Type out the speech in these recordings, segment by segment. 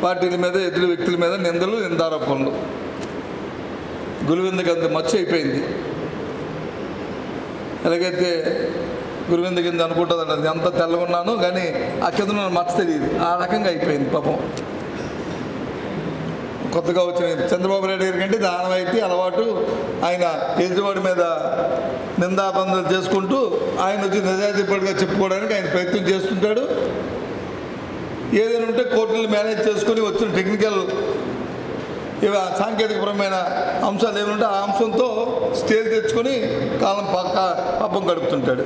పార్టీల మీద, ఎదురు వ్యక్తుల మీద నిందలు, నిందారోపణలు. గురువిందకి అంత మచ్చ అయిపోయింది. ఎలాగైతే గురువింద కింద అనుకుంటుందండి, అది అంత తెల్లగా ఉన్నాను కానీ ఆ కింద మచ్చ తెలియదు, ఆ రకంగా అయిపోయింది పాపం. కొత్తగా వచ్చిన చంద్రబాబు నాయుడు గారి కంటే దానవైతే అలవాటు. ఆయన ఎదుటివాడి మీద నిందాబంధాలు చేసుకుంటూ ఆయన వచ్చి నిజాయితీపడిగా చెప్పుకోవడానికి ఆయన ప్రయత్నం చేస్తుంటాడు. ఏదైనా ఉంటే కోర్టులు మేనేజ్ చేసుకొని వచ్చిన టెక్నికల్ సాంకేతికపరమైన అంశాలు ఏమంటే ఆ అంశంతో స్టేజ్ తెచ్చుకొని కాలం పాపం గడుపుతుంటాడు.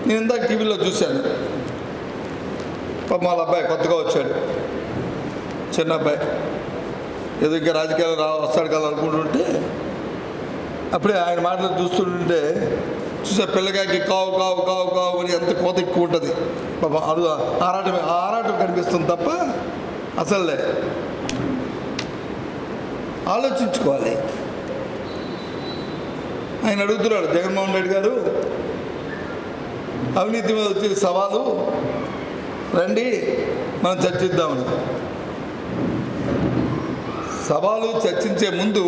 నేను ఇందాక టీవీలో చూశాను, పాపం వాళ్ళ అబ్బాయి కొత్తగా వచ్చాడు, చిన్న అబ్బాయి, ఏదో ఇంకా రాజకీయాలు వస్తాడు కదా అనుకుంటుంటే అప్పుడే ఆయన మాటలు చూస్తుంటే చూసా పిల్లగాకి కావు కావు కావు కావు అని ఎంత కోత ఎక్కువ ఉంటుంది. పాపం అది ఆరాటం కనిపిస్తుంది తప్ప అసలే ఆలోచించుకోవాలి. ఆయన అడుగుతున్నాడు, జగన్మోహన్ రెడ్డి గారు అవినీతి మీద వచ్చే సవాలు రండి మనం చర్చిద్దామని. సవాలు చర్చించే ముందు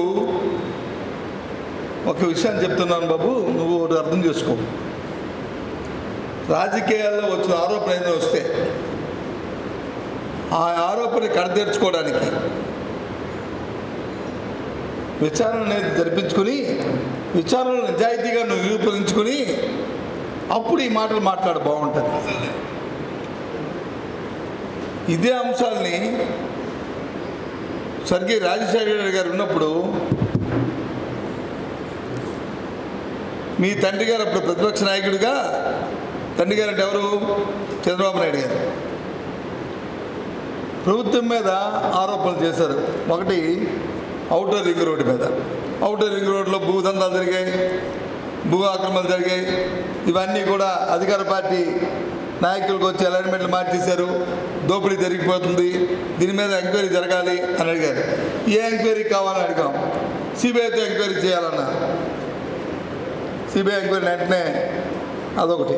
ఒక విషయాన్ని చెప్తున్నాను బాబు, నువ్వు అర్థం చేసుకో. రాజకీయాల్లో వచ్చిన ఆరోపణ ఏదైనా వస్తే ఆ ఆరోపణ కడతీర్చుకోవడానికి విచారణ అనేది జరిపించుకొని విచారణను నిజాయితీగా నువ్వు నిరూపించుకొని అప్పుడు ఈ మాటలు మాట్లాడ బాగుంటుంది. ఇదే అంశాలని స్వర్గీయ రాజశేఖర రెడ్డి గారు ఉన్నప్పుడు మీ తండ్రి గారు అప్పుడు ప్రతిపక్ష నాయకుడిగా, తండ్రి గారు అంటే ఎవరు? చంద్రబాబు నాయుడు గారు. ప్రభుత్వం మీద ఆరోపణలు చేశారు. ఒకటి ఔటర్ రింగ్ రోడ్డు మీద, ఔటర్ రింగ్ రోడ్లో భూదందాలు జరిగాయి, భూ ఆక్రమణలు జరిగాయి. ఇవన్నీ కూడా అధికార పార్టీ నాయకులకు వచ్చి అలైన్మెంట్లు మార్చేశారు, దోపిడీ జరిగిపోతుంది, దీని మీద ఎంక్వైరీ జరగాలి అని అడిగారు. ఏ ఎంక్వైరీ కావాలని అడిగాం, సిబిఐతో ఎంక్వైరీ చేయాలన్నారు. సిబిఐ ఎంక్వైరీ వెంటనే అదొకటి.